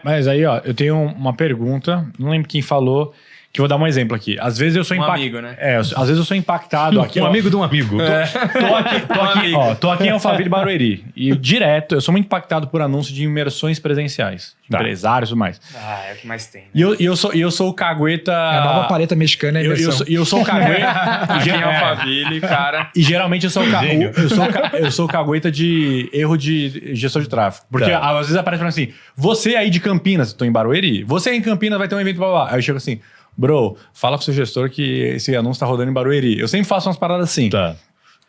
Mas aí, ó, eu tenho uma pergunta, não lembro quem falou, que eu vou dar um exemplo aqui. Às vezes eu sou impactado. amigo, né? Às vezes eu sou impactado aqui. Amigo de um amigo. Tô aqui em Alphaville, Barueri. E direto, eu sou muito impactado por anúncios de imersões presenciais. De empresários e tudo mais. É o que mais tem. Né? E eu sou o cagueta... A nova paleta mexicana é imersão. Eu sou o cagueta... Aqui em Alphaville, cara... E geralmente eu sou o cagueta de erro de gestor de tráfego. Porque às vezes aparece falando assim, você aí de Campinas, tô em Barueri, você aí em Campinas vai ter um evento, blá, blá, blá. Aí eu chego assim... Bro, fala com o seu gestor que esse anúncio tá rodando em Barueri. Eu sempre faço umas paradas assim. Tá.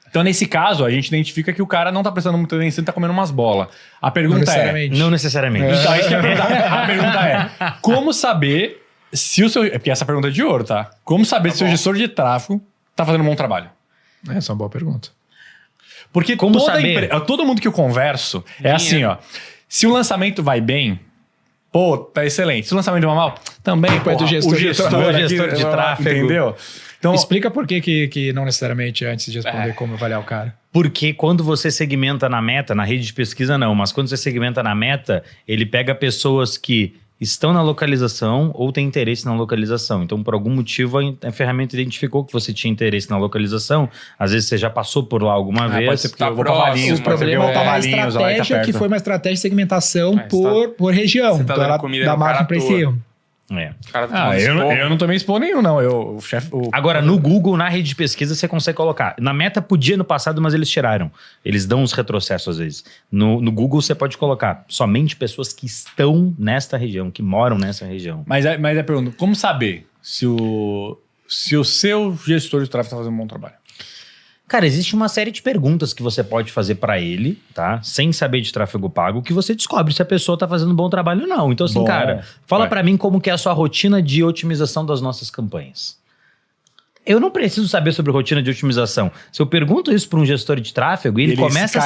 Então, nesse caso, a gente identifica que o cara não tá prestando muita atenção e tá comendo umas bolas. A pergunta Não necessariamente. Então, isso que é a pergunta é... Como saber se o seu... Porque essa pergunta é de ouro, tá? Como saber se o seu gestor de tráfego tá fazendo um bom trabalho? Essa é uma boa pergunta. Porque todo mundo que eu converso é assim, ó. Se o lançamento vai bem... Pô, tá excelente. Se o lançamento vai mal, também, Depois do gestor de tráfego. Entendeu? Então, explica por que não necessariamente antes de responder como avaliar o cara. Porque quando você segmenta na meta, na rede de pesquisa não, mas quando você segmenta na meta, ele pega pessoas que estão na localização ou têm interesse na localização. Então, por algum motivo, a ferramenta identificou que você tinha interesse na localização. Às vezes, você já passou por lá alguma vez. Pode ser porque eu vou pra Valinhos. O problema é a estratégia, que foi uma estratégia de segmentação por região. Você tá então, ela dá margem para esse erro. Eu não tomei expor nenhum, não. Agora, no Google, na rede de pesquisa, você consegue colocar. Na Meta podia no passado, mas eles tiraram. Eles dão uns retrocessos às vezes. No Google, você pode colocar somente pessoas que estão nesta região, que moram nessa região. Mas a pergunta, como saber se o seu gestor de tráfego está fazendo um bom trabalho? Cara, existe uma série de perguntas que você pode fazer para ele, tá? Sem saber de tráfego pago, que você descobre se a pessoa tá fazendo um bom trabalho ou não. Então, assim, cara, fala para mim como que é a sua rotina de otimização das nossas campanhas. Eu não preciso saber sobre rotina de otimização. Se eu pergunto isso para um gestor de tráfego e ele começa a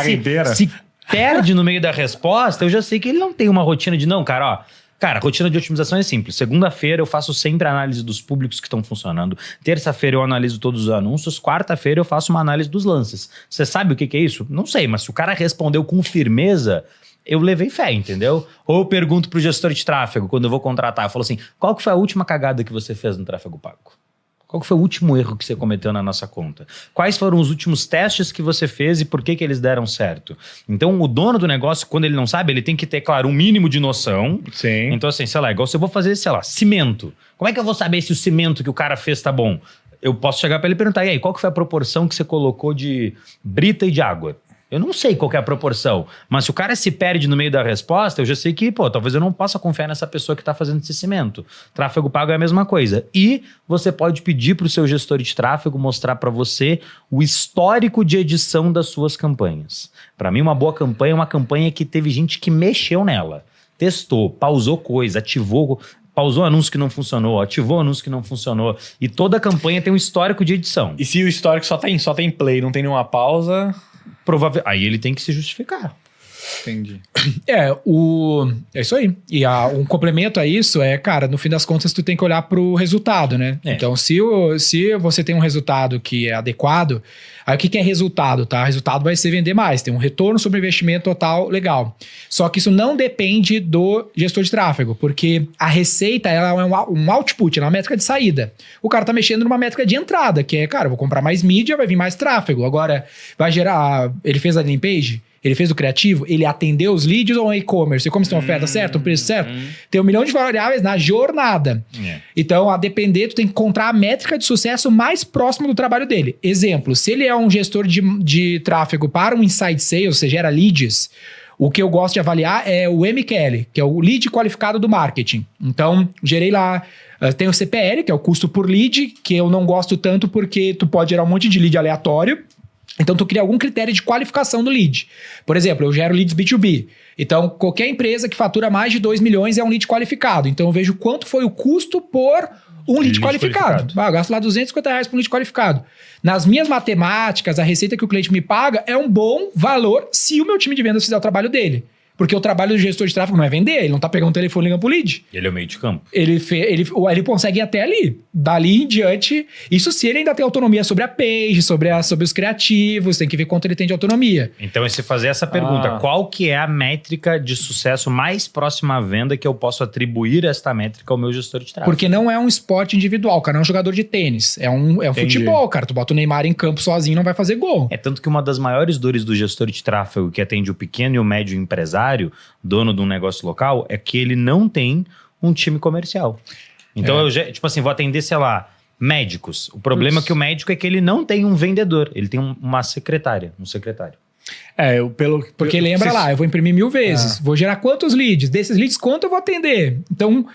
se perde no meio da resposta, eu já sei que ele não tem uma rotina de não, cara, ó. Cara, a rotina de otimização é simples. Segunda-feira eu faço sempre a análise dos públicos que estão funcionando. Terça-feira eu analiso todos os anúncios. Quarta-feira eu faço uma análise dos lances. Você sabe o que é isso? Não sei, mas se o cara respondeu com firmeza, eu levei fé, entendeu? Ou eu pergunto pro gestor de tráfego, quando eu vou contratar, eu falo assim, qual que foi a última cagada que você fez no tráfego pago? Qual que foi o último erro que você cometeu na nossa conta? Quais foram os últimos testes que você fez e por que eles deram certo? Então, o dono do negócio, quando ele não sabe, ele tem que ter, claro, um mínimo de noção. Sim. Então, assim, sei lá, igual se eu vou fazer, sei lá, cimento. Como é que eu vou saber se o cimento que o cara fez tá bom? Eu posso chegar para ele e perguntar, e aí, qual que foi a proporção que você colocou de brita e de água? Eu não sei qual que é a proporção, mas se o cara se perde no meio da resposta, eu já sei que, talvez eu não possa confiar nessa pessoa que está fazendo esse cimento. Tráfego pago é a mesma coisa. E você pode pedir para o seu gestor de tráfego mostrar para você o histórico de edição das suas campanhas. Para mim, uma boa campanha é uma campanha que teve gente que mexeu nela, testou, pausou coisa, pausou anúncio que não funcionou, ativou anúncio que não funcionou. E toda campanha tem um histórico de edição. E se o histórico só tem play, não tem nenhuma pausa... Aí ele tem que se justificar. Entendi. É isso aí. E um complemento a isso é, cara, no fim das contas, tu tem que olhar pro resultado, né? Então, se você tem um resultado que é adequado, aí o que é resultado, tá? Resultado vai ser vender mais, tem um retorno sobre investimento total legal. Só que isso não depende do gestor de tráfego, porque a receita, ela é um output, ela é uma métrica de saída. O cara tá mexendo numa métrica de entrada, que é, cara, eu vou comprar mais mídia, vai vir mais tráfego. Agora, vai gerar... Ele fez a landing page? Ele fez o criativo? Ele atendeu os leads ou é e-commerce? E como se tem uma oferta certa, um preço certo? Tem 1 milhão de variáveis na jornada. Então, a depender, tu tem que encontrar a métrica de sucesso mais próxima do trabalho dele. Exemplo, se ele é um gestor de tráfego para um inside sales, você gera leads, o que eu gosto de avaliar é o MQL, que é o lead qualificado do marketing. Então, gerei lá... Tem o CPL, que é o custo por lead, que eu não gosto tanto porque tu pode gerar um monte de lead aleatório. Então, tu cria algum critério de qualificação do lead. Por exemplo, eu gero leads B2B. Então, qualquer empresa que fatura mais de 2 milhões é um lead qualificado. Então, eu vejo quanto foi o custo por um lead qualificado. Eu gasto lá R$250 por um lead qualificado. Nas minhas matemáticas, a receita que o cliente me paga é um bom valor se o meu time de vendas fizer o trabalho dele. Porque o trabalho do gestor de tráfego não é vender, ele não tá pegando o telefone e ligando pro lead. Ele é o meio de campo. Ele consegue ir até ali. Dali em diante, isso se ele ainda tem autonomia sobre a page, sobre os criativos, tem que ver quanto ele tem de autonomia. Então, se fazer essa pergunta, qual que é a métrica de sucesso mais próxima à venda que eu posso atribuir esta métrica ao meu gestor de tráfego? Porque não é um esporte individual, cara, não é um jogador de tênis. É um futebol, cara. Tu bota o Neymar em campo sozinho, não vai fazer gol. É tanto que uma das maiores dores do gestor de tráfego que atende o pequeno e o médio empresário, dono de um negócio local, é que ele não tem um time comercial. Então, tipo assim, vou atender, sei lá, médicos. O problema é que o médico é que ele não tem um vendedor, ele tem uma secretária, um secretário. Porque lembra lá, eu vou imprimir 1000 vezes, vou gerar quantos leads? Desses leads, quanto eu vou atender? Então,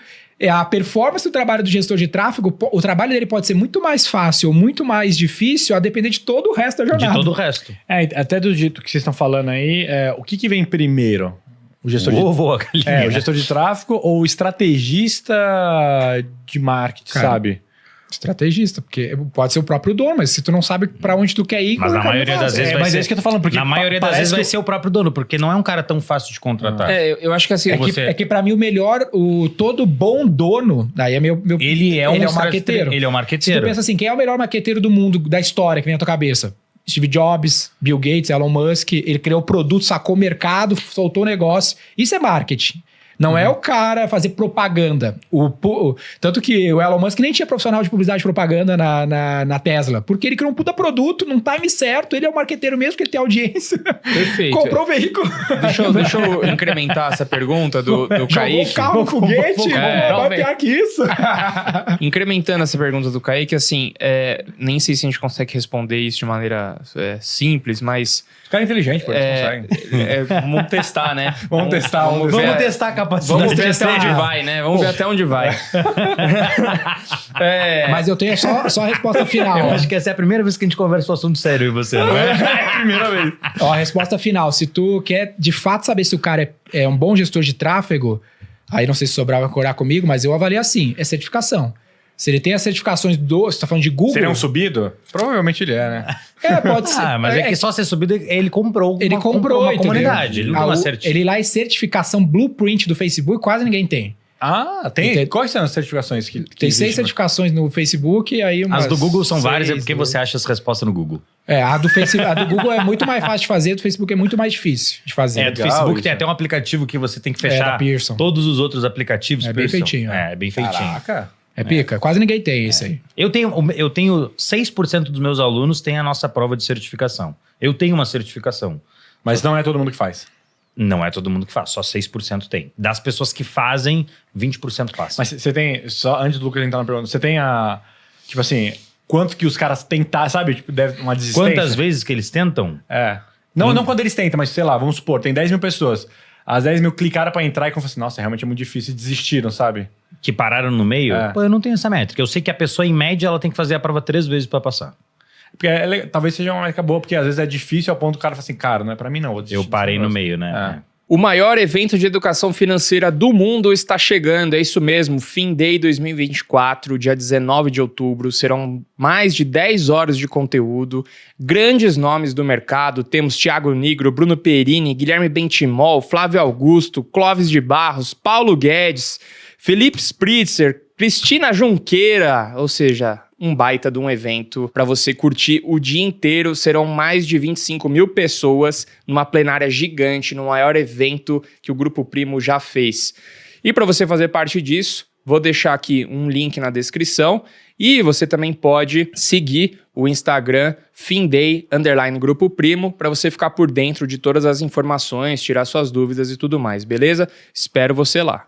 a performance do trabalho do gestor de tráfego, o trabalho dele pode ser muito mais fácil ou muito mais difícil a depender de todo o resto da jornada. De todo o resto. Até do jeito que vocês estão falando aí, o que vem primeiro? O gestor ovo, a galinha. o gestor de tráfego ou o estrategista de marketing, Cara, sabe? Estrategista, porque pode ser o próprio dono, mas se tu não sabe pra onde tu quer ir... Mas na maioria das vezes vai mas ser... é isso que eu tô falando, porque na maioria das vezes vai ser o próprio dono, porque não é um cara tão fácil de contratar. Eu acho que assim... É que pra mim o melhor, todo bom dono, daí é meu Ele é um marqueteiro. Ele é um Se marqueteiro. tu pensa assim, quem é o melhor marqueteiro do mundo, da história, que vem na tua cabeça? Steve Jobs, Bill Gates, Elon Musk, ele criou o produto, sacou o mercado, soltou o negócio. Isso é marketing. Não é o cara fazer propaganda. Tanto que o Elon Musk nem tinha profissional de publicidade e propaganda na Tesla, porque ele criou um puta produto num time certo, ele é o marqueteiro mesmo, porque ele tem audiência. Perfeito. Comprou o veículo. Deixa eu incrementar essa pergunta do Kaique. Jogou o carro no foguete, vai pior que isso. Incrementando essa pergunta do Kaique, assim, nem sei se a gente consegue responder isso de maneira simples, mas... Os caras inteligentes, pô, eles conseguem. Vamos testar, né? Vamos testar. Vamos testar a capacidade Vamos ver de até onde vai, né? Vamos ver até onde vai. Mas eu tenho só a resposta final. Eu acho que essa é a primeira vez que a gente conversa um assunto sério e você, não é? É a primeira vez. Ó, a resposta final. Se tu quer de fato saber se o cara é um bom gestor de tráfego, aí não sei se Sobral vai concordar comigo, mas eu avalio assim, é certificação. Se ele tem as certificações você tá falando de Google... Se ele é um subido? Provavelmente ele é, né? Pode ser. Mas é que só ser subido, ele comprou uma comunidade. Ele não tem uma certificação. Ele lá é certificação Blueprint do Facebook, quase ninguém tem. Tem? Quais são as certificações que tem 6 certificações no Facebook e aí as do Google são várias, é porque você acha as respostas no Google. A do Google é muito mais fácil de fazer, a do Facebook é muito mais difícil de fazer. Do Facebook tem até um aplicativo que você tem que fechar todos os outros aplicativos. É bem feitinho. É bem feitinho. Caraca. É pica? Quase ninguém tem isso aí. Eu tenho 6% dos meus alunos têm a nossa prova de certificação. Eu tenho uma certificação. Mas não é todo mundo que faz. Não é todo mundo que faz, só 6% tem. Das pessoas que fazem, 20% passam. Mas você tem, só antes do Lucas entrar na pergunta, você tem tipo assim, quanto que os caras tentar, sabe? Tipo, deve uma desistência. Quantas vezes que eles tentam? Não quando eles tentam, mas sei lá, vamos supor, tem 10 mil pessoas. As 10 mil clicaram pra entrar e falaram assim, nossa, realmente é muito difícil e desistiram, sabe? Que pararam no meio? Pô, eu não tenho essa métrica. Eu sei que a pessoa, em média, ela tem que fazer a prova 3 vezes pra passar. Porque talvez seja uma métrica boa, porque às vezes é difícil ao ponto do cara falar assim, cara, não é pra mim não. Eu parei no meio, né? O maior evento de educação financeira do mundo está chegando, é isso mesmo, FinDay 2024, dia 19 de outubro, serão mais de 10 horas de conteúdo, grandes nomes do mercado, temos Thiago Nigro, Bruno Perini, Guilherme Bentimol, Flávio Augusto, Clóvis de Barros, Paulo Guedes, Felipe Spritzer, Cristina Junqueira, ou seja, um baita de um evento para você curtir o dia inteiro. Serão mais de 25 mil pessoas numa plenária gigante, no maior evento que o Grupo Primo já fez. E para você fazer parte disso, vou deixar aqui um link na descrição e você também pode seguir o Instagram FinDay_Grupo Primo para você ficar por dentro de todas as informações, tirar suas dúvidas e tudo mais, beleza? Espero você lá.